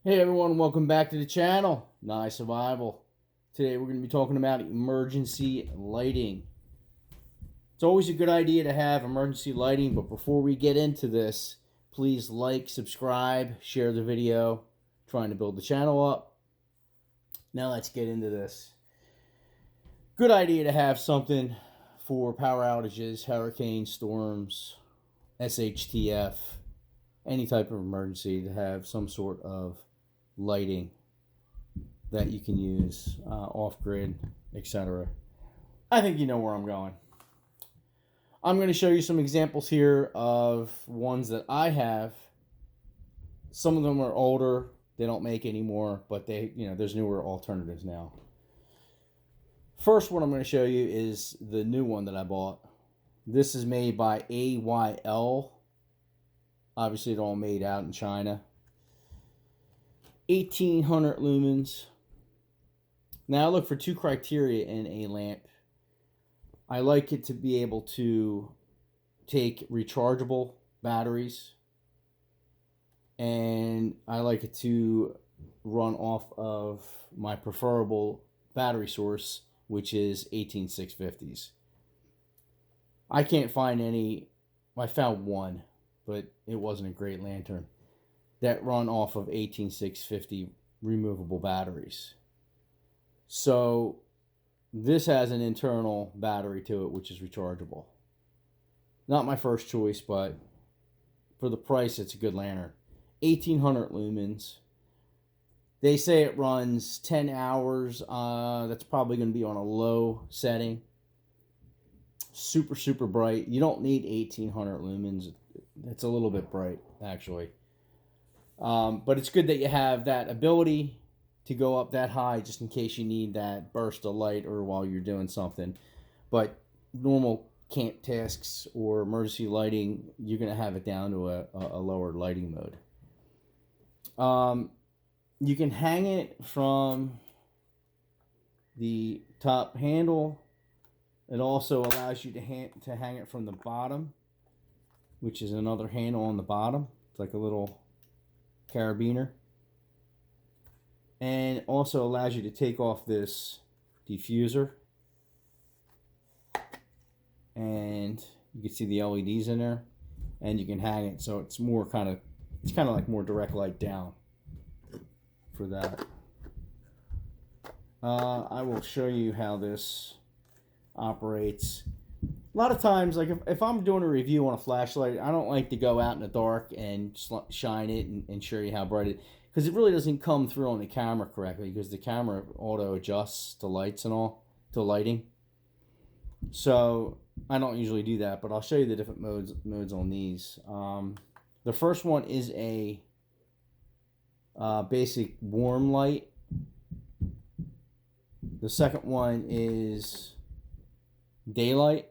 Hey everyone, welcome back to the channel, Nye Survival. Today we're going to be talking about emergency lighting. It's always a good idea to have emergency lighting, but before we get into this, please like, subscribe, share the video, trying to build the channel up. Now let's get into this. Good idea to have something for power outages, hurricanes, storms, SHTF, any type of emergency, to have some sort of lighting that you can use off-grid, etc. I think you know where I'm going. I'm going to show you some examples here of ones that I have. Some of them are older, they don't make anymore, but there's newer alternatives now. First one I'm going to show you is the new one that I bought. This is made by AYL. Obviously, they're all made out in China. 1800 lumens. Now I look for two criteria in a lamp. I like it to be able to take rechargeable batteries, and I like it to run off of my preferable battery source, which is 18650s. I can't find any. I found one, but it wasn't a great lantern that run off of 18650 removable batteries. So this has an internal battery to it, which is rechargeable. Not my first choice, but for the price, it's a good lantern. 1800 lumens. They say it runs 10 hours. That's probably going to be on a low setting. Super bright. You don't need 1800 lumens. It's a little bit bright, actually. But it's good that you have that ability to go up that high just in case you need that burst of light or while you're doing something. But normal camp tasks or emergency lighting, you're going to have it down to a lower lighting mode. You can hang it from the top handle. It also allows you to hang it from the bottom, which is another handle on the bottom. It's like a little carabiner, and also allows you to take off this diffuser, and you can see the LEDs in there, and you can hang it so it's more kind of like more direct light down for that. I will show you how this operates. A lot of times, like if I'm doing a review on a flashlight, I don't like to go out in the dark and shine it and show you how bright it is, because it really doesn't come through on the camera correctly, because the camera auto adjusts to lights and all, to lighting. So I don't usually do that, but I'll show you the different modes on these. The first one is a basic warm light. The second one is daylight.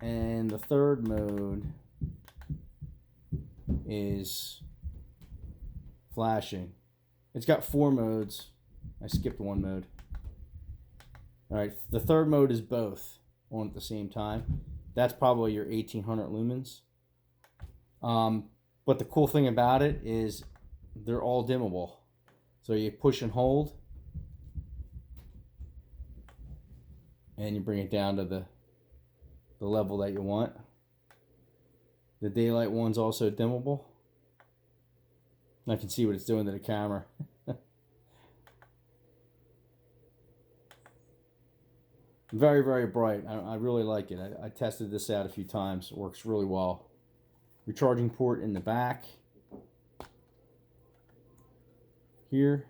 And the third mode is flashing. It's got 4 modes. I skipped one mode. Alright, the third mode is both on at the same time. That's probably your 1800 lumens. But the cool thing about it is they're all dimmable. So you push and hold, and you bring it down to the level that you want. The daylight one's also dimmable. I can see what it's doing to the camera. Very bright. I really like it. I tested this out a few times. It works really well. Recharging port in the back here.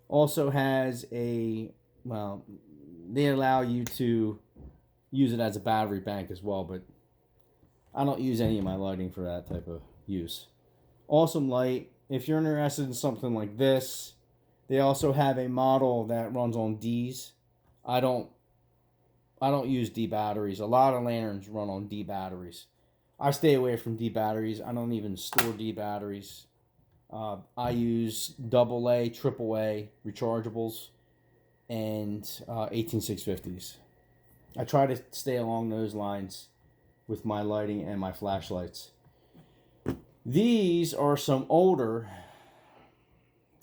Also has they allow you to use it as a battery bank as well, but I don't use any of my lighting for that type of use. Awesome light. If you're interested in something like this, they also have a model that runs on Ds. I don't use D batteries. A lot of lanterns run on D batteries. I stay away from D batteries. I don't even store D batteries. I use AA, AAA rechargeables, and 18650s. I try to stay along those lines with my lighting and my flashlights. These are some older.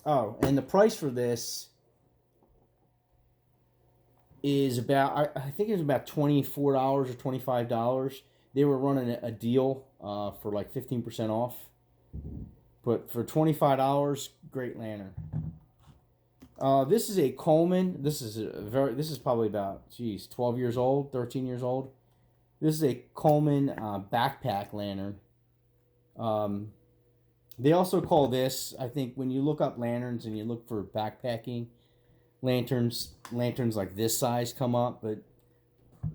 Oh, and the price for this is about, I think it was about $24 or $25. They were running a deal for like 15% off. But for $25, great lantern. This is a Coleman. This is probably about 12 years old, 13 years old. This is a Coleman backpack lantern. They also call this, I think, when you look up lanterns and you look for backpacking lanterns like this size come up, but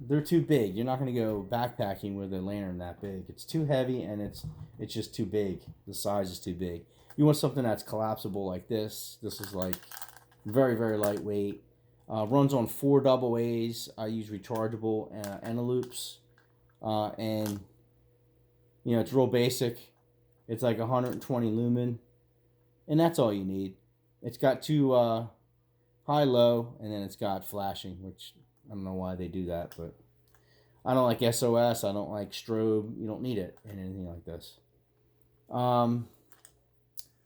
they're too big. You're not going to go backpacking with a lantern that big. It's too heavy and it's just too big. The size is too big. You want something that's collapsible like this. This is like very, very lightweight. Runs on 4 AA's. I use rechargeable envelopes. And, you know, it's real basic. It's like 120 lumen. And that's all you need. It's got 2 high-low, and then it's got flashing, which I don't know why they do that, but I don't like SOS. I don't like strobe. You don't need it in anything like this. But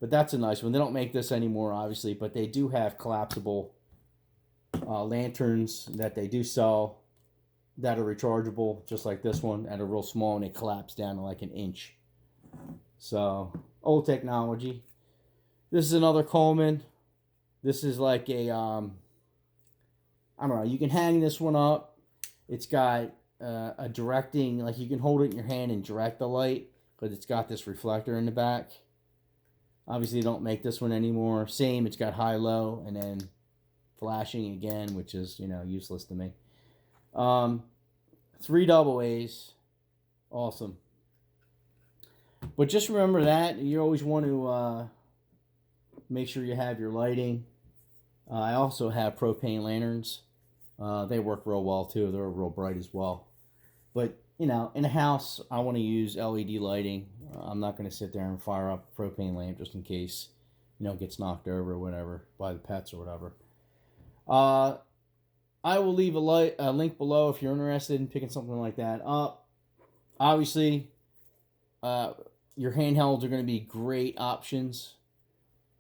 that's a nice one. They don't make this anymore, obviously, but they do have collapsible lanterns that they do sell that are rechargeable, just like this one, and are real small, and they collapse down to like an inch. So, old technology. This is another Coleman. This is like a, I don't know, you can hang this one up. It's got a directing, like you can hold it in your hand and direct the light, but it's got this reflector in the back. Obviously, they don't make this one anymore. Same, it's got high-low and then flashing again, which is, you know, useless to me. 3 AA's. Awesome. But just remember that. You always want to make sure you have your lighting. I also have propane lanterns. They work real well, too. They're real bright as well. But, you know, in a house, I want to use LED lighting. I'm not going to sit there and fire up a propane lamp just in case, you know, it gets knocked over or whatever by the pets or whatever. I will leave a link below if you're interested in picking something like that up. Obviously, your handhelds are going to be great options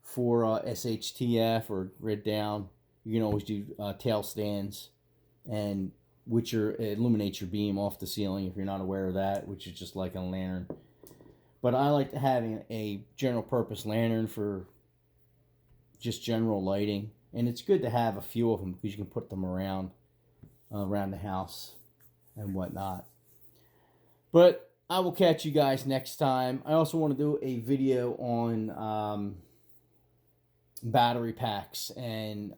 for SHTF or grid down. You can always do tail stands, and which illuminates your beam off the ceiling if you're not aware of that, which is just like a lantern. But I like having a general purpose lantern for just general lighting. And it's good to have a few of them because you can put them around the house and whatnot. But I will catch you guys next time. I also want to do a video on battery packs and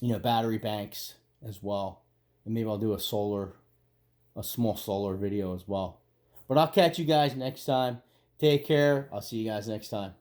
you know, battery banks as well. And maybe I'll do a small solar video as well. But I'll catch you guys next time. Take care. I'll see you guys next time.